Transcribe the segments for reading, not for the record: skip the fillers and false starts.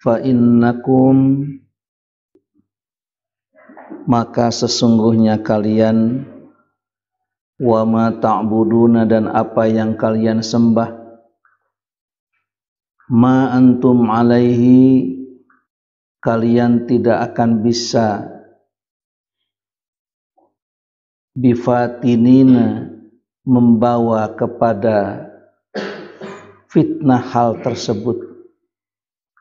fa innakum, maka sesungguhnya kalian, wa ma ta'buduna, dan apa yang kalian sembah, ma antum alaihi, kalian tidak akan bisa bifatinina, membawa kepada fitnah hal tersebut,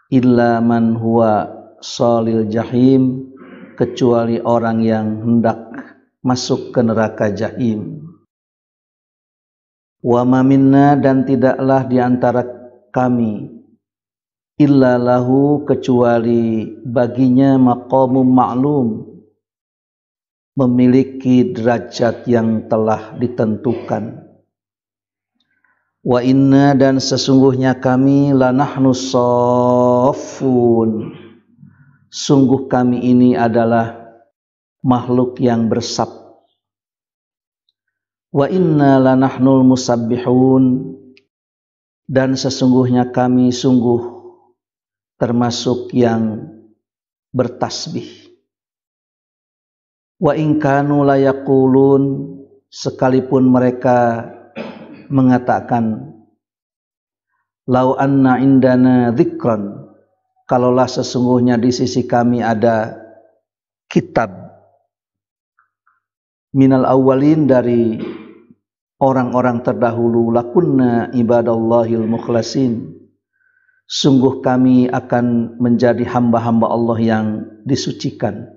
illa man huwa salil jahim, kecuali orang yang hendak masuk ke neraka jahim. Wa ma minna, dan tidaklah di antara kami, illa lahu, kecuali baginya maqamum ma'lum, memiliki derajat yang telah ditentukan. Wa inna, dan sesungguhnya kami, lanahnu shaffun, sungguh kami ini adalah makhluk yang bersab. Wa inna lanahnul musabbihun, dan sesungguhnya kami sungguh termasuk yang bertasbih. Wa in kanu layaqulun, sekalipun mereka mengatakan, lau anna indana dzikran, kalaulah sesungguhnya di sisi kami ada kitab, minal awwalin, dari orang-orang terdahulu, lakunna ibadallahil mukhlasin, sungguh kami akan menjadi hamba-hamba Allah yang disucikan.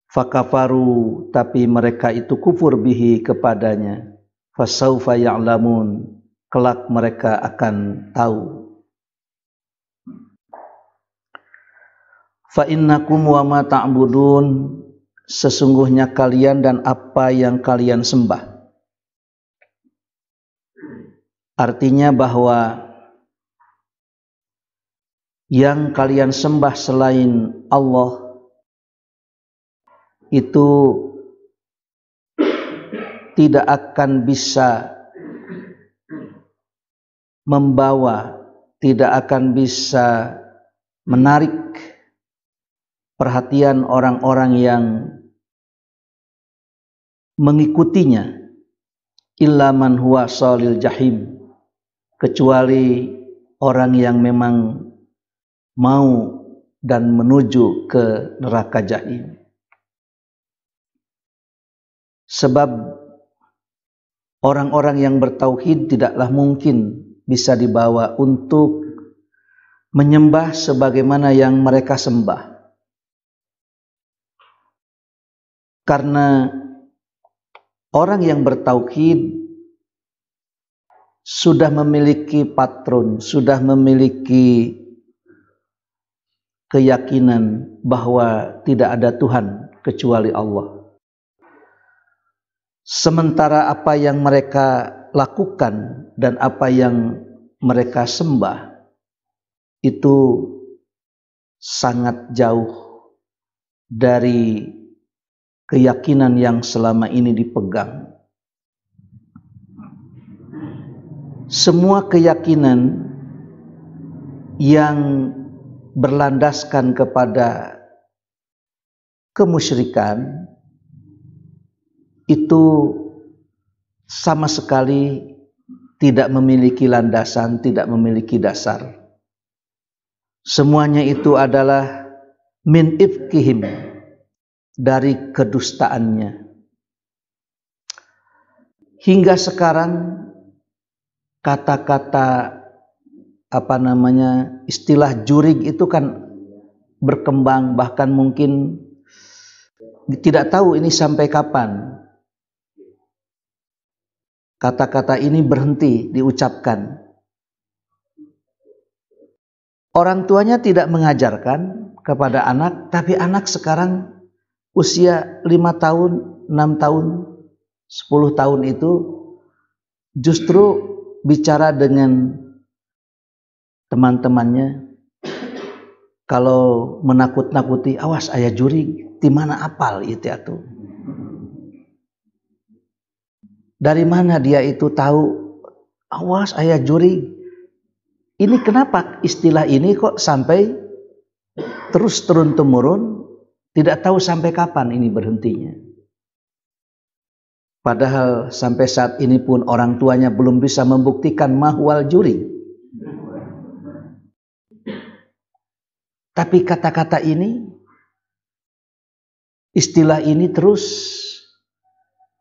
Fakafaru, tapi mereka itu kufur bihi, kepadanya. Fasaufa ya'lamun, kelak mereka akan tahu. Fa innakum wa ma ta'budun, sesungguhnya kalian dan apa yang kalian sembah. Artinya bahwa yang kalian sembah selain Allah itu tidak akan bisa membawa, tidak akan bisa menarik perhatian orang-orang yang mengikutinya, illa man huwa salil jahim, kecuali orang yang memang mau dan menuju ke neraka jahim. Sebab orang-orang yang bertauhid tidaklah mungkin bisa dibawa untuk menyembah sebagaimana yang mereka sembah. Karena orang yang bertauhid sudah memiliki patron, sudah memiliki keyakinan bahwa tidak ada Tuhan kecuali Allah. Sementara apa yang mereka lakukan dan apa yang mereka sembah itu sangat jauh dari keyakinan yang selama ini dipegang. Semua keyakinan yang berlandaskan kepada kemusyrikan itu sama sekali tidak memiliki landasan, tidak memiliki dasar. Semuanya itu adalah min ifkihim, dari kedustaannya. Hingga sekarang kata-kata istilah jurig itu kan berkembang, bahkan mungkin tidak tahu ini sampai kapan kata-kata ini berhenti diucapkan. Orang tuanya tidak mengajarkan kepada anak, tapi anak sekarang usia 5 tahun, 6 tahun, 10 tahun itu justru bicara dengan teman-temannya. Kalau menakut-nakuti, awas aya jurig, di mana apal itu atuh. Dari mana dia itu tahu awas aya jurig? Ini kenapa istilah ini kok sampai terus turun-temurun, tidak tahu sampai kapan ini berhentinya. Padahal sampai saat ini pun orang tuanya belum bisa membuktikan mahwal juri. Tapi kata-kata ini, istilah ini terus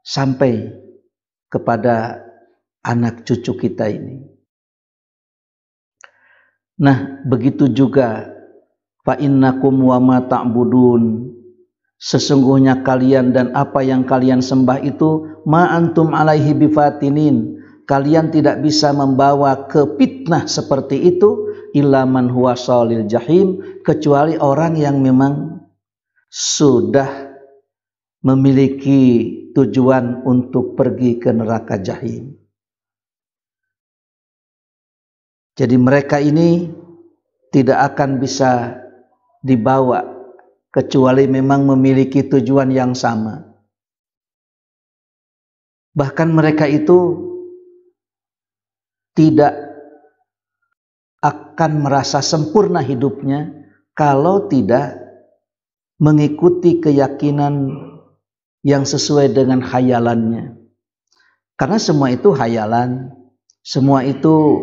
sampai kepada anak cucu kita ini. Nah, begitu juga fa innakum wa ma ta'budun, sesungguhnya kalian dan apa yang kalian sembah itu ma antum alaihi bifatinin, kalian tidak bisa membawa ke fitnah seperti itu illa man huwa shalil jahim, kecuali orang yang memang sudah memiliki tujuan untuk pergi ke neraka jahim. Jadi mereka ini tidak akan bisa dibawa kecuali memang memiliki tujuan yang sama. Bahkan mereka itu tidak akan merasa sempurna hidupnya kalau tidak mengikuti keyakinan yang sesuai dengan khayalannya. Karena semua itu khayalan, semua itu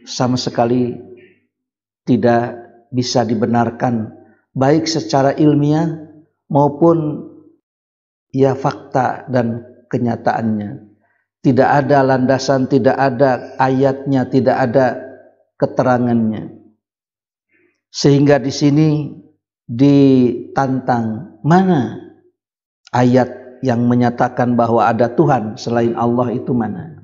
sama sekali tidak bisa dibenarkan, baik secara ilmiah maupun ya fakta dan kenyataannya. Tidak ada landasan, tidak ada ayatnya, tidak ada keterangannya. Sehingga di sini ditantang, mana ayat yang menyatakan bahwa ada Tuhan selain Allah itu mana?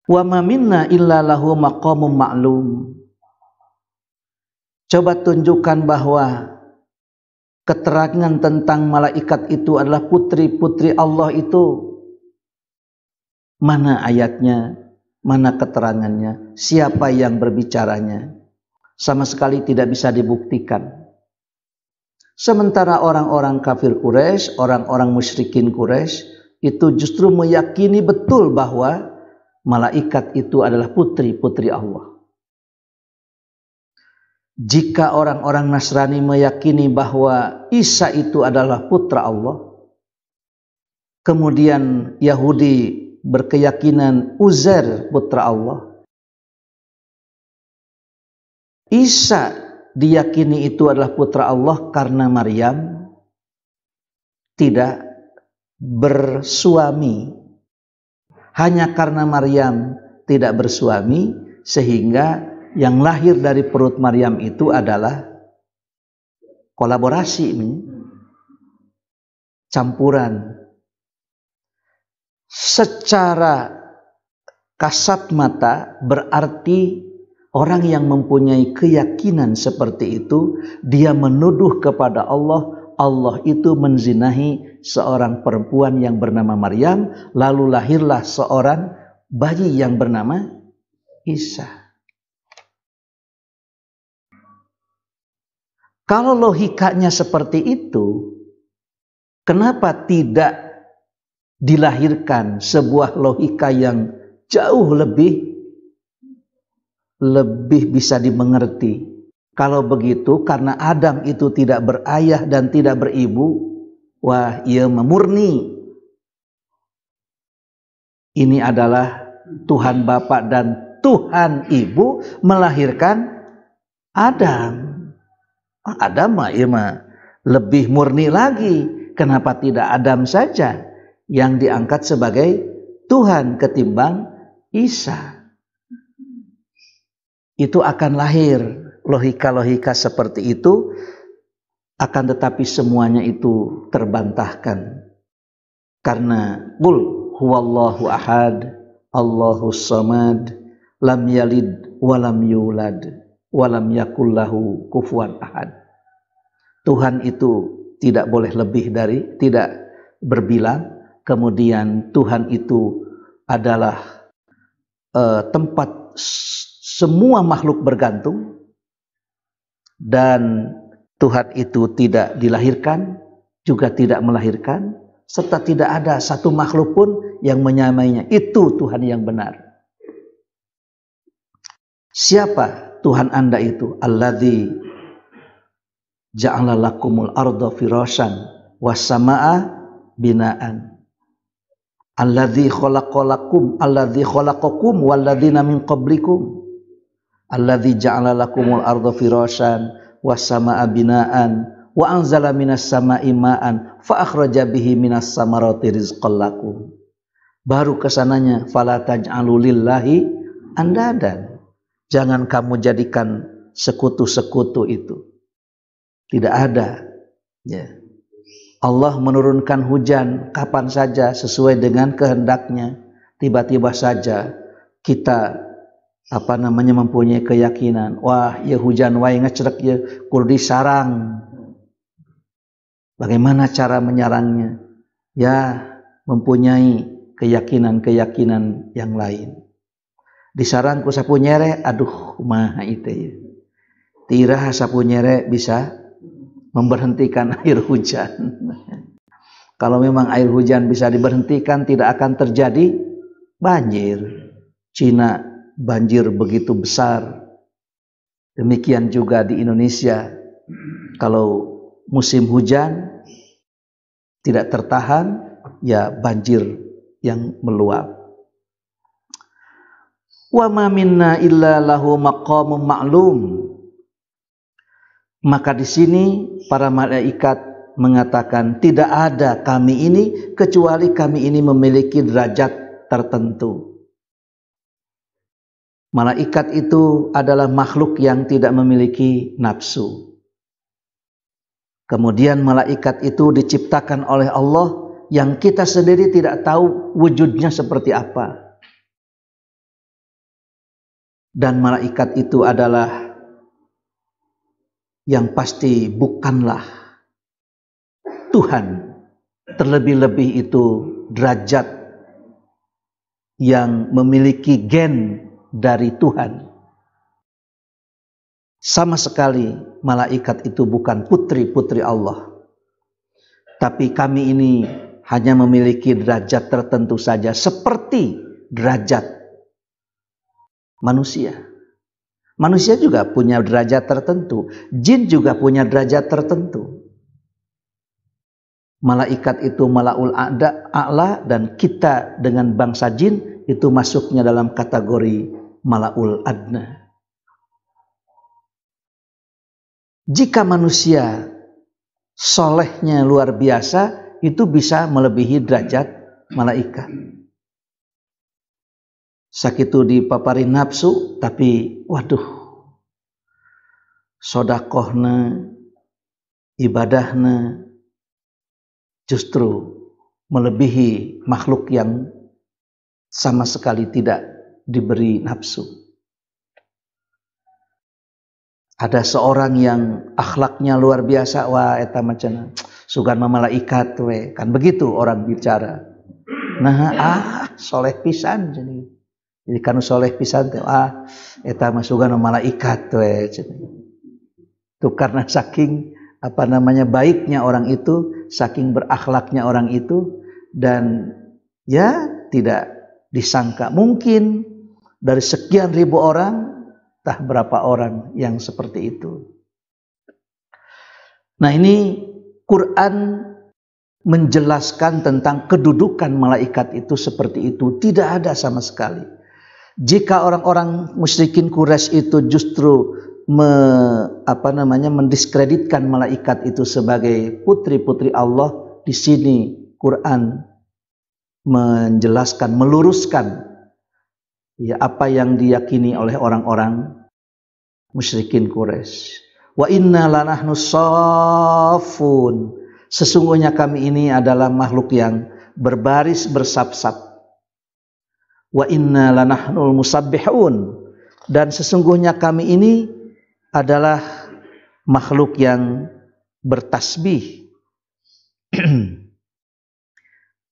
Wa ma minna illa lahu maqamun ma'lum. Coba tunjukkan bahwa keterangan tentang malaikat itu adalah putri-putri Allah itu. Mana ayatnya? Mana keterangannya? Siapa yang berbicaranya? Sama sekali tidak bisa dibuktikan. Sementara orang-orang kafir Quraisy, orang-orang musyrikin Quraisy itu justru meyakini betul bahwa malaikat itu adalah putri-putri Allah. Jika orang-orang Nasrani meyakini bahwa Isa itu adalah putra Allah, kemudian Yahudi berkeyakinan Uzair putra Allah, Isa diyakini itu adalah putra Allah karena Maryam tidak bersuami. Hanya karena Maryam tidak bersuami, sehingga yang lahir dari perut Maryam itu adalah kolaborasi ini, campuran. Secara kasat mata berarti orang yang mempunyai keyakinan seperti itu, dia menuduh kepada Allah, Allah itu menzinahi seorang perempuan yang bernama Maryam, lalu lahirlah seorang bayi yang bernama Isa. Kalau logikanya seperti itu, kenapa tidak dilahirkan sebuah logika yang jauh lebih bisa dimengerti? Kalau begitu, karena Adam itu tidak berayah dan tidak beribu, wah, ia memurni. Ini adalah Tuhan Bapa dan Tuhan Ibu melahirkan Adam. Adam mah lebih murni lagi. Kenapa tidak Adam saja yang diangkat sebagai Tuhan ketimbang Isa? Itu akan lahir logika-logika seperti itu, akan tetapi semuanya itu terbantahkan. Karena qul huwallahu ahad, Allahus samad, lam yalid walam yulad, walam yakul lahu kufuwan ahad. Tuhan itu tidak boleh lebih dari, tidak berbilang. Kemudian Tuhan itu adalah tempat semua makhluk bergantung, dan Tuhan itu tidak dilahirkan, juga tidak melahirkan, serta tidak ada satu makhluk pun yang menyamainya. Itu Tuhan yang benar. Siapa Tuhan Anda itu alladzi ja'ala lakumul arda firasyan was samaa binaan. Alladzi khalaqakum walladzina min qablikum. Alladzi ja'ala lakumul arda firasyan was samaa binaan wa anzala minas samaa'i ma'an fa akhraja bihi minas samarati rizqan lakum. Baru kesananya fala taj'alu lillahi andadan. Jangan kamu jadikan sekutu-sekutu itu. Tidak ada. Ya. Allah menurunkan hujan kapan saja sesuai dengan kehendaknya. Tiba-tiba saja kita mempunyai keyakinan, wah ya hujan wae ngecrek ya kudu disarang. Bagaimana cara menyarangnya? Ya, mempunyai keyakinan-keyakinan yang lain. Disarang ku sapu nyere, aduh kumaha itu ya. Tira sapu nyere bisa memberhentikan air hujan. Kalau memang air hujan bisa diberhentikan, tidak akan terjadi banjir. Cina banjir begitu besar. Demikian juga di Indonesia. Kalau musim hujan tidak tertahan, ya banjir yang meluap. Wa ma minna illa lahu maqamun ma'lum. Maka di sini para malaikat mengatakan tidak ada kami ini kecuali kami ini memiliki derajat tertentu. Malaikat itu adalah makhluk yang tidak memiliki nafsu. Kemudian malaikat itu diciptakan oleh Allah yang kita sendiri tidak tahu wujudnya seperti apa. Dan malaikat itu adalah yang pasti bukanlah Tuhan. Terlebih-lebih itu derajat yang memiliki gen dari Tuhan. Sama sekali malaikat itu bukan putri-putri Allah. Tapi kami ini hanya memiliki derajat tertentu saja seperti derajat manusia. Manusia juga punya derajat tertentu. Jin juga punya derajat tertentu. Malaikat itu malaul a'la dan kita dengan bangsa jin itu masuknya dalam kategori malaul adna. Jika manusia solehnya luar biasa, itu bisa melebihi derajat malaikat. Sakitu dipapari nafsu, tapi waduh, sodakohna, ibadahna justru melebihi makhluk yang sama sekali tidak diberi nafsu. Ada seorang yang akhlaknya luar biasa, wah eta macana sugan malaikat we, kan begitu orang bicara. Nah, soleh pisan jadi. Jadi kan soleh pisan teh eta mah sugan malaikat we. Itu karena saking baiknya orang itu, saking berakhlaknya orang itu, dan ya tidak disangka mungkin dari sekian ribu orang entah berapa orang yang seperti itu. Nah, ini Quran menjelaskan tentang kedudukan malaikat itu seperti itu, tidak ada sama sekali. Jika orang-orang musyrikin Quraisy itu justru mendiskreditkan malaikat itu sebagai putri-putri Allah, di sini Quran menjelaskan, meluruskan ya apa yang diyakini oleh orang-orang musyrikin Quraisy. Wa inna lanahnu shaffun. Sesungguhnya kami ini adalah makhluk yang berbaris bersab-sab. Wa inna lanahnul musabbihun, dan sesungguhnya kami ini adalah makhluk yang bertasbih.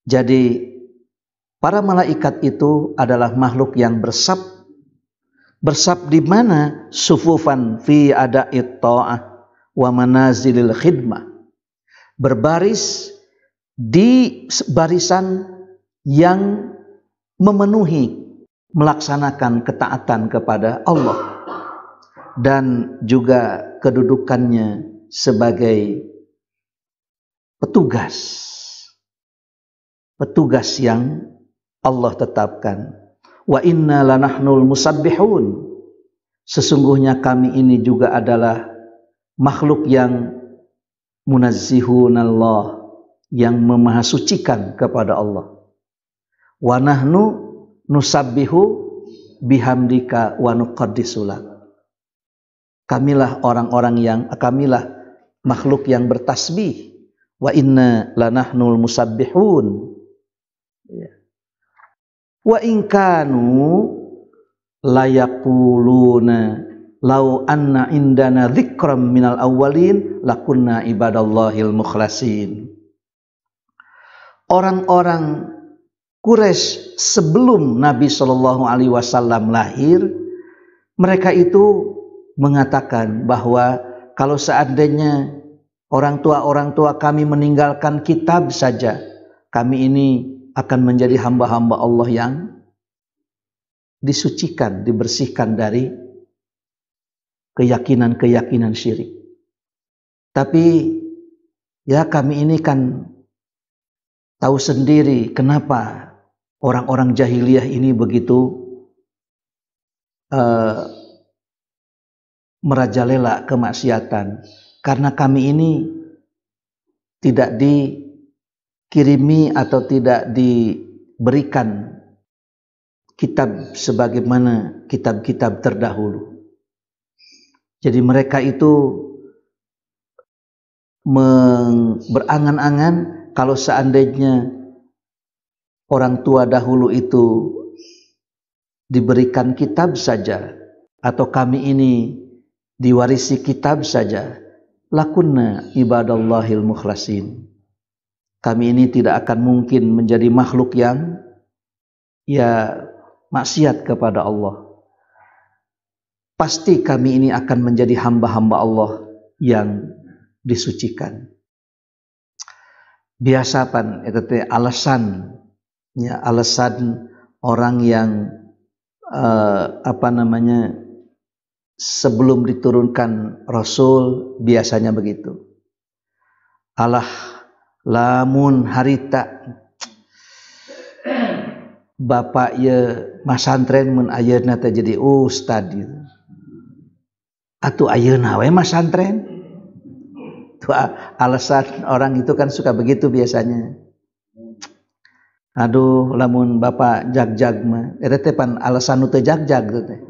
Jadi para malaikat itu adalah makhluk yang bersab di mana sufufan fi ada'it ta'ah wa manazilil khidmah, berbaris di barisan yang memenuhi melaksanakan ketaatan kepada Allah. dan juga kedudukannya sebagai petugas yang Allah tetapkan. Wa inna lanahnul musabbihun, sesungguhnya kami ini juga adalah makhluk yang munazzihunallah, yang memahasucikan kepada Allah. Wa nahnu nusabbihu bihamdika wa nuqaddisulak, kamilah makhluk yang bertasbih. Wa inna lanahnul musabbihun. Wa in kanu layaquluna law anna indana dzikram minal awwalin lakunna ibadallahil mukhlasin. Orang-orang Quraisy sebelum Nabi Shallallahu Alaihi Wasallam lahir, mereka itu mengatakan bahwa kalau seandainya orang tua kami meninggalkan kitab saja, kami ini akan menjadi hamba-hamba Allah yang disucikan, dibersihkan dari keyakinan-keyakinan syirik. Tapi ya kami ini kan tahu sendiri kenapa orang-orang jahiliyah ini begitu merajalela kemaksiatan, karena kami ini tidak dikirimi atau tidak diberikan kitab sebagaimana kitab-kitab terdahulu. Jadi mereka itu berangan-angan kalau seandainya orang tua dahulu itu diberikan kitab saja, atau kami ini diwarisi kitab saja, lakunna ibadallahil mukhlasin, kami ini tidak akan mungkin menjadi makhluk yang maksiat kepada Allah. Pasti kami ini akan menjadi hamba-hamba Allah yang disucikan. Biasa pan itu alasan orang yang sebelum diturunkan Rasul biasanya begitu. Alah lamun harita bapak ya masantren mun ayeuna teh jadi ustad gitu. Atuh ayeuna we masantren. Itu alasan orang itu kan suka begitu biasanya. Aduh lamun bapak jag-jag mah eta teh pan alasan nu teu jag-jag teh.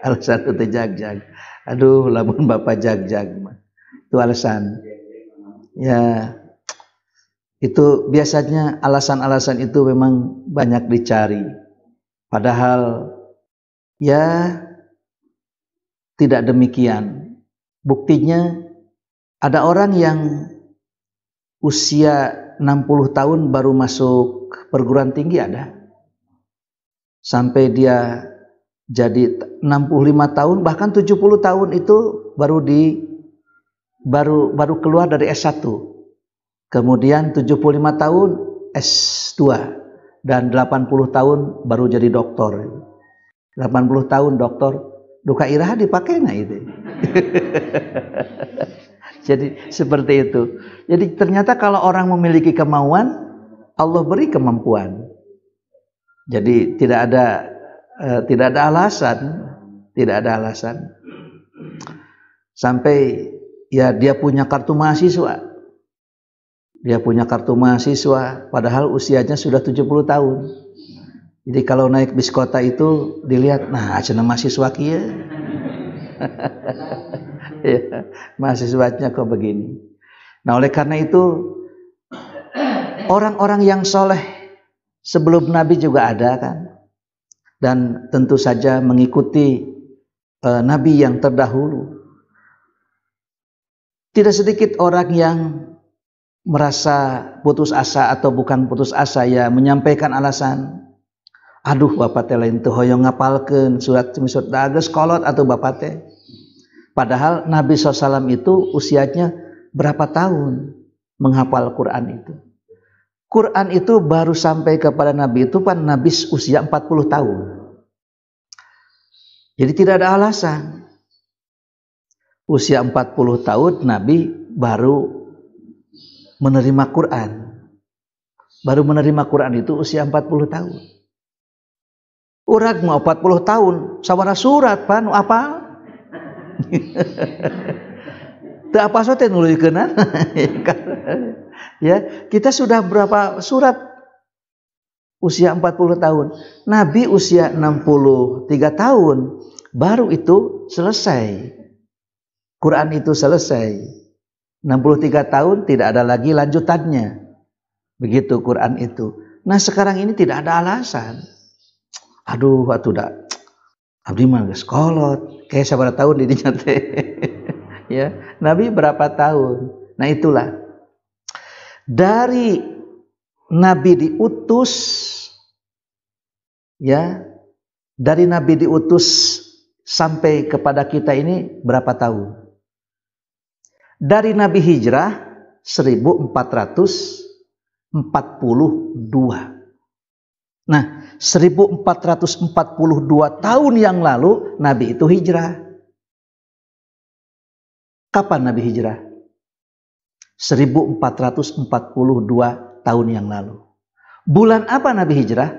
Alasan nu teu jag-jag. Aduh lamun bapak jag-jag mah. Itu alasan. Ya itu biasanya alasan-alasan itu memang banyak dicari. Padahal ya tidak demikian. Buktinya ada orang yang usia 60 tahun baru masuk perguruan tinggi ada. Sampai dia jadi 65 tahun bahkan 70 tahun itu baru keluar dari S1. Kemudian 75 tahun S2 dan 80 tahun baru jadi doktor. 80 tahun doktor, duka iraha dipakai nah itu. Jadi seperti itu. Jadi ternyata kalau orang memiliki kemauan, Allah beri kemampuan. Jadi tidak ada alasan. Sampai ya dia punya kartu mahasiswa. Padahal usianya sudah 70 tahun. Jadi kalau naik bis kota itu dilihat, nah cenah mahasiswa kieu. Ya, mahasiswanya kok begini. Nah oleh karena itu orang-orang yang soleh sebelum Nabi juga ada kan, dan tentu saja mengikuti Nabi yang terdahulu. Tidak sedikit orang yang merasa putus asa atau bukan putus asa ya menyampaikan alasan. Aduh bapak teh lain teu hoyong ngapalkeun surat dages kolot atau bapak teh. Padahal Nabi SAW itu usianya berapa tahun menghafal Quran itu. Quran itu baru sampai kepada Nabi itu Nabi usia 40 tahun. Jadi tidak ada alasan. Usia 40 tahun Nabi baru menerima Quran. Baru menerima Quran itu usia 40 tahun. Urang mau 40 tahun, sawara surat pan apa? Teu apa sote nuluykeunna. Ya, kita sudah berapa surat usia 40 tahun. Nabi usia 63 tahun baru itu selesai. Quran itu selesai. 63 tahun tidak ada lagi lanjutannya. Begitu Quran itu. Nah, sekarang ini tidak ada alasan. Aduh, atuh da abdi mah geus kolot. Kayak sabaraha tahun di dinya teh. Ya, Nabi berapa tahun? Nah, itulah. Dari Nabi diutus, ya, dari Nabi diutus sampai kepada kita ini berapa tahun? Dari Nabi hijrah 1442. Nah, 1442 tahun yang lalu Nabi itu hijrah. Kapan Nabi hijrah? 1442 tahun yang lalu. Bulan apa Nabi hijrah?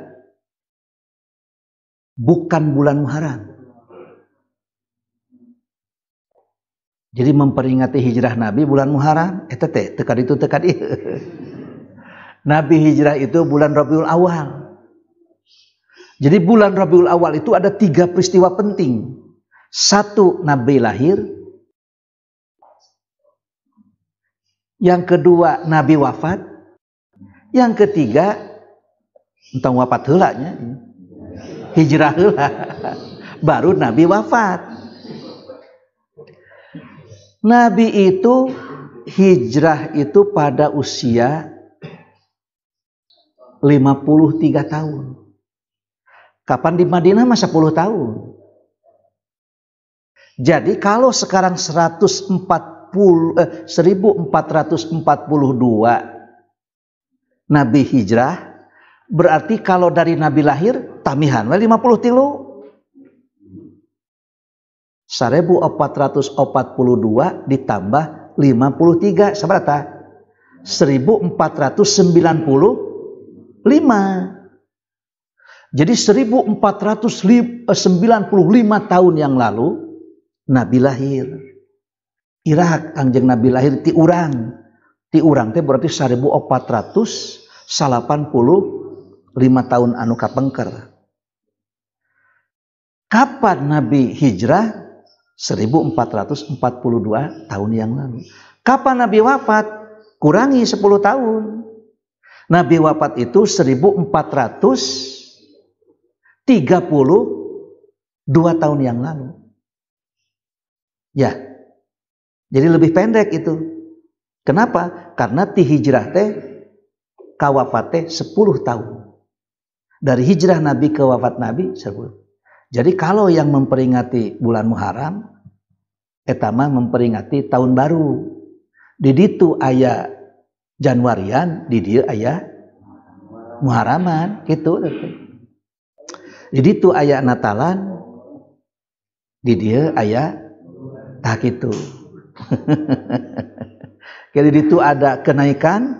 Bukan bulan Muharram. Jadi memperingati hijrah Nabi bulan Muharram, eta teh teu kaditu teu kadieu. Nabi hijrah itu bulan Rabiul Awal. Jadi bulan Rabiul Awal itu ada 3 peristiwa penting. 1, Nabi lahir. Yang kedua, Nabi wafat. Yang ketiga, entang wafat heula nya. Hijrah heula. Baru Nabi wafat. Nabi itu hijrah itu pada usia 53 tahun. Kapan di Madinah mah 10 tahun. Jadi kalau sekarang 1442 Nabi hijrah, berarti kalau dari Nabi lahir tamihan 53. 1442 ditambah 53 seberapa? 1495. Jadi 1495 tahun yang lalu Nabi lahir. Irak anjing Nabi lahir ti urang. Ti urang teh berarti 1485 tahun anu kapengker. Kapan Nabi hijrah? 1442 tahun yang lalu. Kapan Nabi wafat? Kurangi 10 tahun. Nabi wafat itu 1432 tahun yang lalu. Ya. Jadi lebih pendek itu. Kenapa? Karena ti hijrah teh ka wafat teh 10 tahun. Dari hijrah Nabi ke wafat Nabi 10. Jadi kalau yang memperingati bulan Muharram eta mah memperingati tahun baru. Di ditu aya Januarian, di dieu aya Muharraman gitu. Di ditu aya Natalan, di dieu aya tah kitu. Jadi di ditu ada kenaikan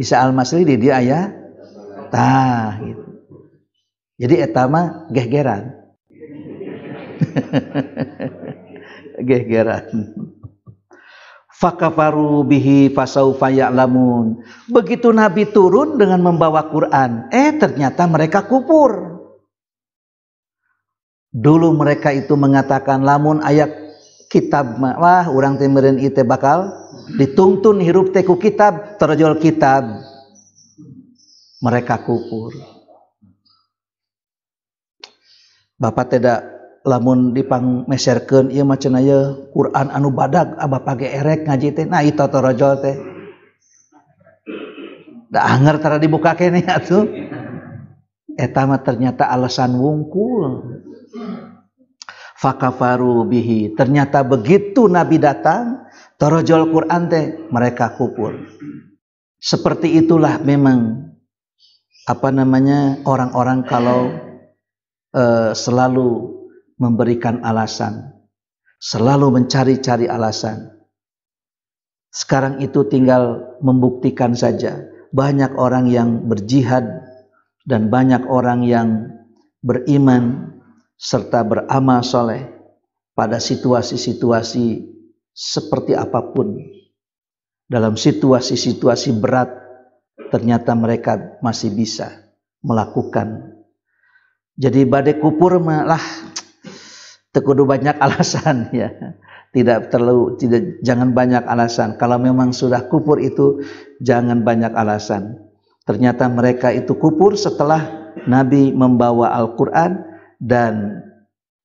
Isa Al-Masri, di dieu aya tah gitu. Jadi eta mah gehgeran. Gehgeran. Fakafaru bihi fasaufa ya'lamun. Begitu Nabi turun dengan membawa Quran, ternyata mereka kufur. Dulu mereka itu mengatakan lamun ayat kitab wah urang teh meureun ieu teh bakal ditungtun hirup teh ku kitab, terjol kitab. Mereka kufur. Bapak tidak lamun dipangmeserkeun ieu mah cenah ieu Quran anu badag abah page erek ngaji teh. Nah itu torojol teh. Da anger tara dibuka keneh atuh. Eta mah ternyata alasan wungkul. Fakafaru bihi. Ternyata begitu Nabi datang, torojol Quran teh mereka kufur. Seperti itulah memang orang-orang kalau selalu memberikan alasan, selalu mencari-cari alasan. Sekarang itu tinggal membuktikan saja. Banyak orang yang berjihad dan banyak orang yang beriman serta beramal soleh pada situasi-situasi seperti apapun. Dalam situasi-situasi berat, ternyata mereka masih bisa melakukan. Jadi badai kupur malah tekudu banyak alasan ya. Jangan banyak alasan. Kalau memang sudah kupur itu jangan banyak alasan. Ternyata mereka itu kupur setelah Nabi membawa Al-Qur'an, dan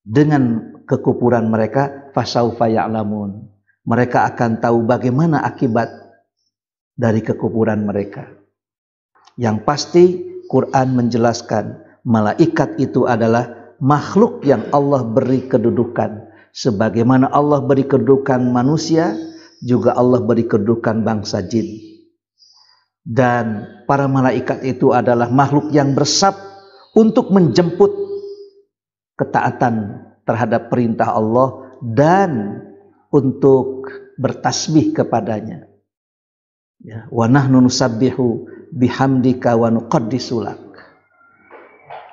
dengan kekupuran mereka fasaufa ya'lamun. Mereka akan tahu bagaimana akibat dari kekupuran mereka. Yang pasti Quran menjelaskan malaikat itu adalah makhluk yang Allah beri kedudukan. Sebagaimana Allah beri kedudukan manusia, juga Allah beri kedudukan bangsa jin. Dan para malaikat itu adalah makhluk yang bersab untuk menjemput ketaatan terhadap perintah Allah dan untuk bertasbih kepadanya. Ya, wa nahnu nusabbihu bihamdika wa nuqaddisu lak.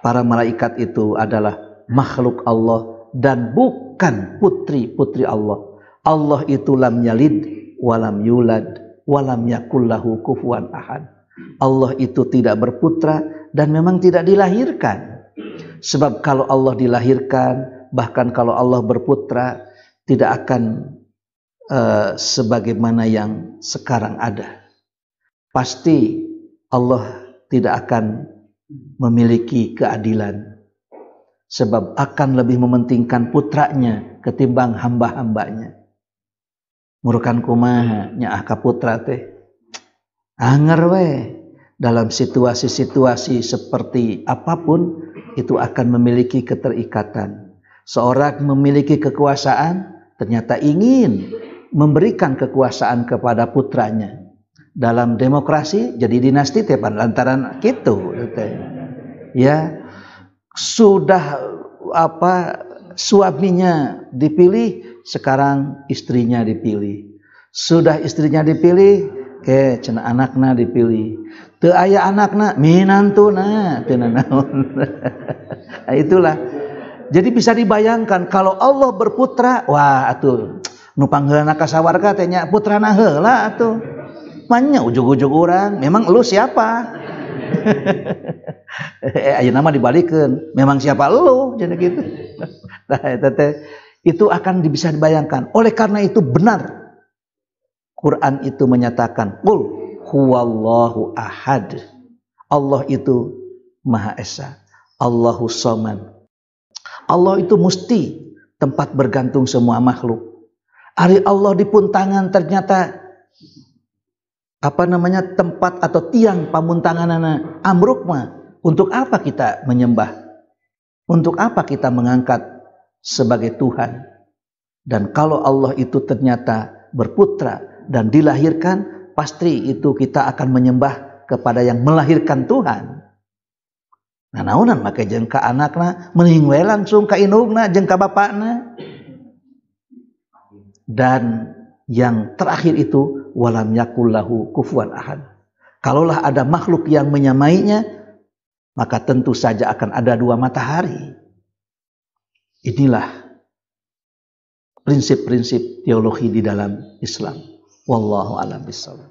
Para malaikat itu adalah makhluk Allah dan bukan putri-putri Allah. Allah itu lam yalid walam yulad walam yakullahu kufuwan ahad. Allah itu tidak berputra dan memang tidak dilahirkan. Sebab kalau Allah dilahirkan, bahkan kalau Allah berputra, tidak akan sebagaimana yang sekarang ada. Pasti Allah tidak akan memiliki keadilan, sebab akan lebih mementingkan putranya ketimbang hamba-hambanya. Murukan kumaha nyaah ka putra teh anger we. Dalam situasi-situasi seperti apapun itu akan memiliki keterikatan. Seorang memiliki kekuasaan ternyata ingin memberikan kekuasaan kepada putranya. Dalam demokrasi jadi dinasti tepan lantaran gitu. Ya, sudah suaminya dipilih, sekarang istrinya dipilih. Sudah istrinya dipilih, ke cenah anakna dipilih. Teu aya anakna, minantuna teu naon. Itulah. Jadi bisa dibayangkan kalau Allah berputra, wah atuh nu pangheulna ka sawarga teh nya putrana heula atuh. Manya ujug-ujug urang, memang lu siapa? Ayeuna mah dibalikeun, memang siapa lu? Jadi gitu. Nah, itu akan bisa dibayangkan. Oleh karena itu benar Quran itu menyatakan qul huwallahu ahad. Allah itu Maha Esa. Allahu Samad. Allah itu mesti tempat bergantung semua makhluk. Ari Allah dipun tangan ternyata tempat atau tiang pamuntanganana amruk mah. Untuk apa kita menyembah? Untuk apa kita mengangkat sebagai Tuhan? Dan kalau Allah itu ternyata berputra dan dilahirkan, pasti itu kita akan menyembah kepada yang melahirkan Tuhan. Nah, naunan make jeung ka anakna meuning we langsung ka indukna jeung ka bapakna. Dan yang terakhir itu walam yakullahu kufuwan ahad. Kalaulah ada makhluk yang menyamainya, maka tentu saja akan ada dua matahari. Inilah prinsip-prinsip teologi di dalam Islam. Wallahu a'lam bishawab.